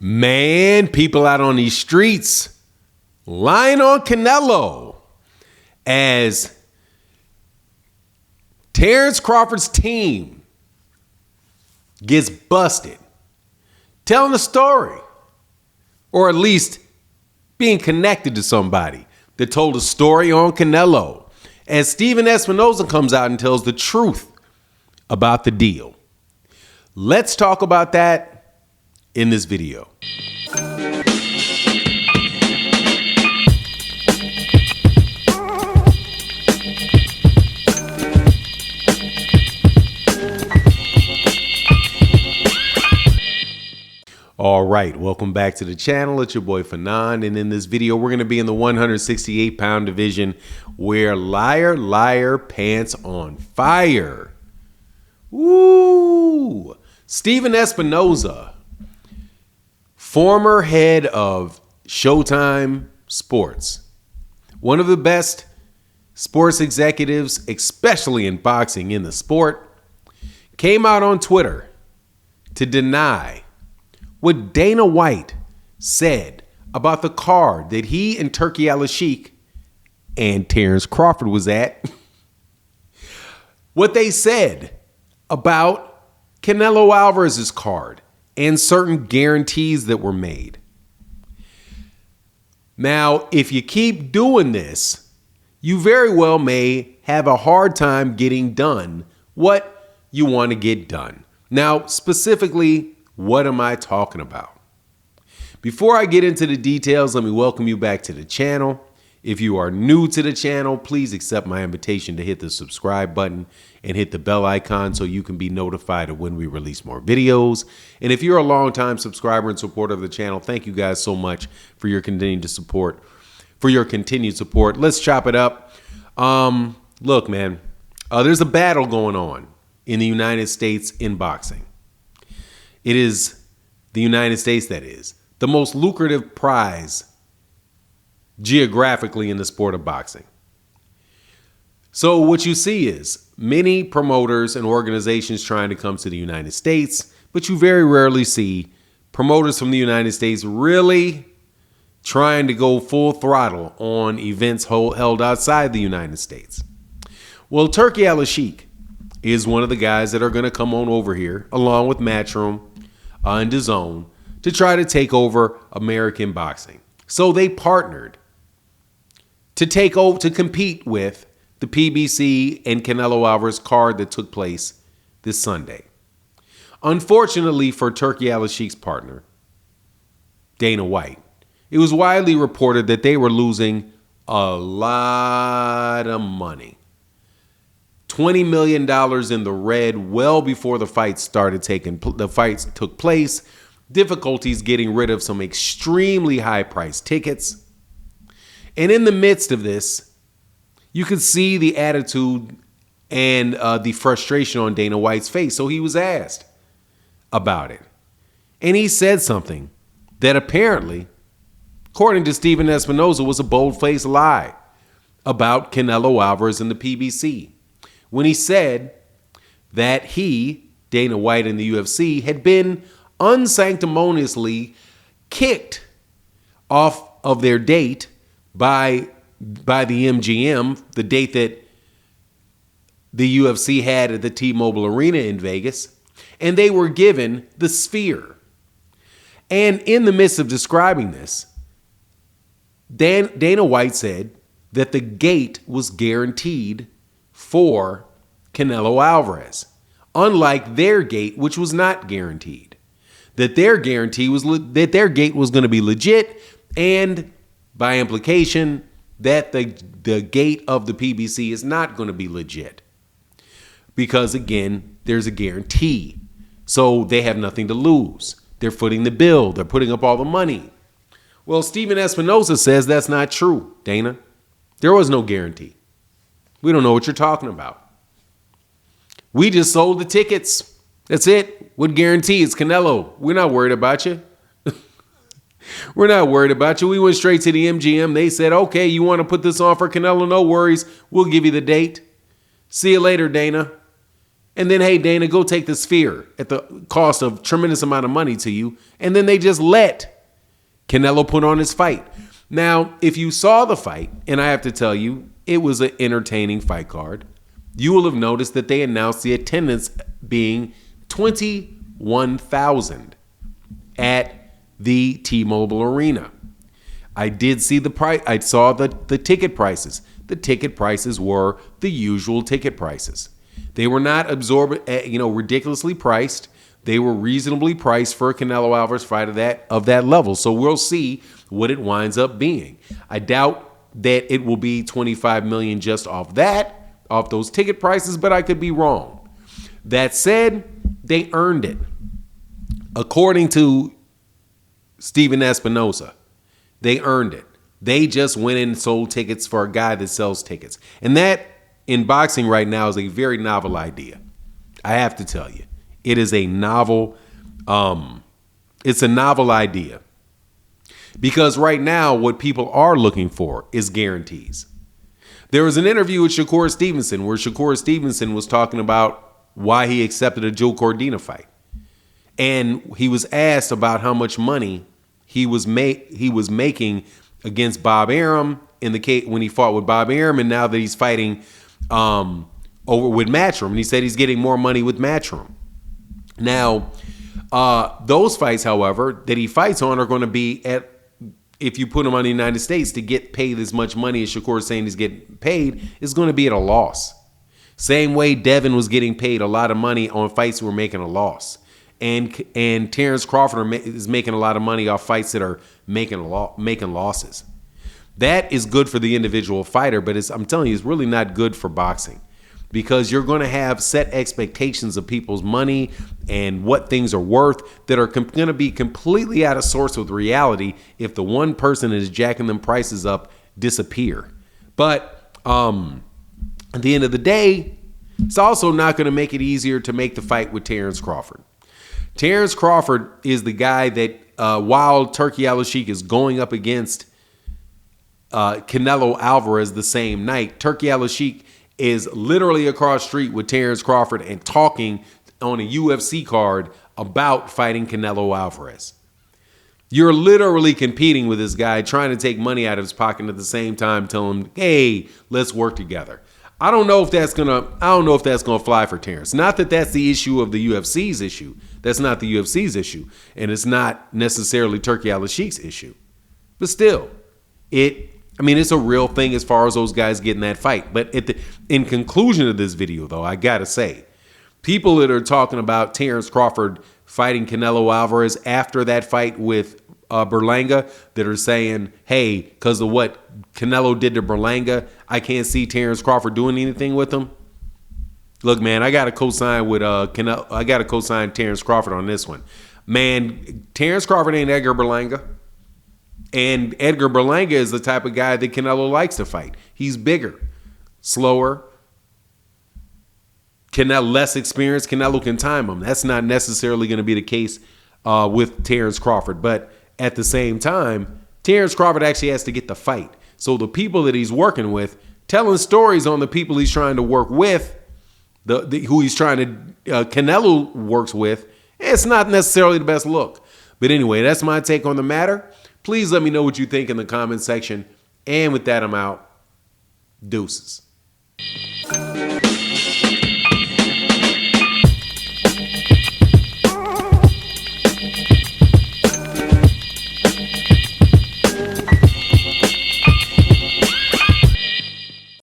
Man, people out on these streets lying on Canelo as Terence Crawford's team gets busted telling a story, or at least being connected to somebody that told a story on Canelo, as Stephen Espinoza comes out and tells the truth about the deal. Let's talk about that in this video. All right, welcome back to the channel. It's your boy Fanon, and in this video, we're going to be in the 168-pound division where liar pants on fire. Woo! Stephen Espinoza, former head of Showtime Sports, one of the best sports executives, especially in boxing in the sport, came out on Twitter to deny what Dana White said about the card that he and Turki Al-Sheikh and Terence Crawford was at. What they said about Canelo Alvarez's card and certain guarantees that were made. Now, if you keep doing this, you very well may have a hard time getting done what you want to get done. Now, specifically, what am I talking about? Before I get into the details, let me welcome you back to the channel. If you are new to the channel, please accept my invitation to hit the subscribe button and hit the bell icon so you can be notified of when we release more videos. And if you're a longtime subscriber and supporter of the channel, thank you guys so much for your continued support. Let's chop it up. Look, man, there's a battle going on in the United States in boxing. It is the United States that is the most lucrative prize geographically in the sport of boxing. So what you see is many promoters and organizations trying to come to the United States, but you very rarely see promoters from the United States really trying to go full throttle on events held outside the United States. Well, Turki Al-Sheikh is one of the guys that are going to come on over here along with Matchroom and DAZN to try to take over American boxing. So they partnered to compete with the PBC and Canelo Alvarez card that took place this Sunday. Unfortunately for Turki Al-Sheikh's partner, Dana White, it was widely reported that they were losing a lot of money. $20 million in the red well before the fights took place. Difficulties getting rid of some extremely high-priced tickets. And in the midst of this, you could see the attitude and the frustration on Dana White's face. So he was asked about it. And he said something that apparently, according to Stephen Espinoza, was a bold-faced lie about Canelo Alvarez and the PBC. When he said that he, Dana White, and the UFC had been unsanctimoniously kicked off of their date by the MGM, the date that the UFC had at the T-Mobile Arena in Vegas, and they were given the Sphere. And in the midst of describing this, Dana White said that the gate was guaranteed for Canelo Alvarez, unlike their gate, which was not guaranteed. That their gate was going to be legit, and by implication, that the gate of the PBC is not going to be legit. Because again, there's a guarantee. So they have nothing to lose. They're footing the bill. They're putting up all the money. Well, Stephen Espinoza says that's not true, Dana. There was no guarantee. We don't know what you're talking about. We just sold the tickets. That's it. What guarantee? It's Canelo. We're not worried about you. We're not worried about you. We went straight to the MGM. They said, okay, you want to put this on for Canelo? No worries. We'll give you the date. See you later, Dana. And then, hey, Dana, go take the Sphere at the cost of tremendous amount of money to you. And then they just let Canelo put on his fight. Now, if you saw the fight, and I have to tell you, it was an entertaining fight card, you will have noticed that they announced the attendance being 21,000 at the T-Mobile Arena. I did see the price. I saw the ticket prices. The ticket prices were the usual ticket prices. They were not ridiculously priced. They were reasonably priced for a Canelo Alvarez fight of that level. So we'll see what it winds up being. I doubt that it will be 25 million just off those ticket prices, but I could be wrong. That said, they earned it. According to Steven Espinoza, they earned it. They just went in and sold tickets for a guy that sells tickets. And that, in boxing right now, is a very novel idea. I have to tell you. It is a novel, it's a novel idea. Because right now, what people are looking for is guarantees. There was an interview with Shakur Stevenson where Shakur Stevenson was talking about why he accepted a Joe Cordina fight. And he was asked about how much money he was making against Bob Arum in the case when he fought with Bob Arum, and now that he's fighting over with Matchroom. And he said he's getting more money with Matchroom. Now, those fights, however, that he fights on are going to be at, if you put him on the United States, to get paid as much money as Shakur is saying he's getting paid, is going to be at a loss. Same way Devin was getting paid a lot of money on fights that were making a loss. And Terence Crawford is making a lot of money off fights that are making losses. That is good for the individual fighter, but I'm telling you, it's really not good for boxing. Because you're going to have set expectations of people's money and what things are worth that are going to be completely out of source with reality if the one person that is jacking them prices up disappear. But at the end of the day, it's also not going to make it easier to make the fight with Terence Crawford. Terence Crawford is the guy that while Turki Al-Sheikh is going up against Canelo Alvarez the same night, Turki Al-Sheikh is literally across the street with Terence Crawford and talking on a UFC card about fighting Canelo Alvarez. You're literally competing with this guy, trying to take money out of his pocket at the same time, telling him, hey, let's work together. I don't know if that's gonna fly for Terence. Not that that's the issue of the UFC's issue. That's not the UFC's issue. And it's not necessarily Turki Al-Sheikh's issue. But still, it's a real thing as far as those guys getting that fight. But in conclusion of this video, though, I got to say, people that are talking about Terence Crawford fighting Canelo Alvarez after that fight with Berlanga, that are saying, hey, because of what Canelo did to Berlanga, I can't see Terence Crawford doing anything with him. Look, man, I got to co-sign with Canelo. I got to co-sign Terence Crawford on this one. Man, Terence Crawford ain't Edgar Berlanga. And Edgar Berlanga is the type of guy that Canelo likes to fight. He's bigger, slower. Canelo less experienced. Canelo can time him. That's not necessarily going to be the case with Terence Crawford. But at the same time, Terence Crawford actually has to get the fight. So the people that he's working with, telling stories on the people he's trying to work with, who he's trying to Canelo works with, it's not necessarily the best look. But anyway, that's my take on the matter. Please let me know what you think in the comment section. And with that, I'm out. Deuces.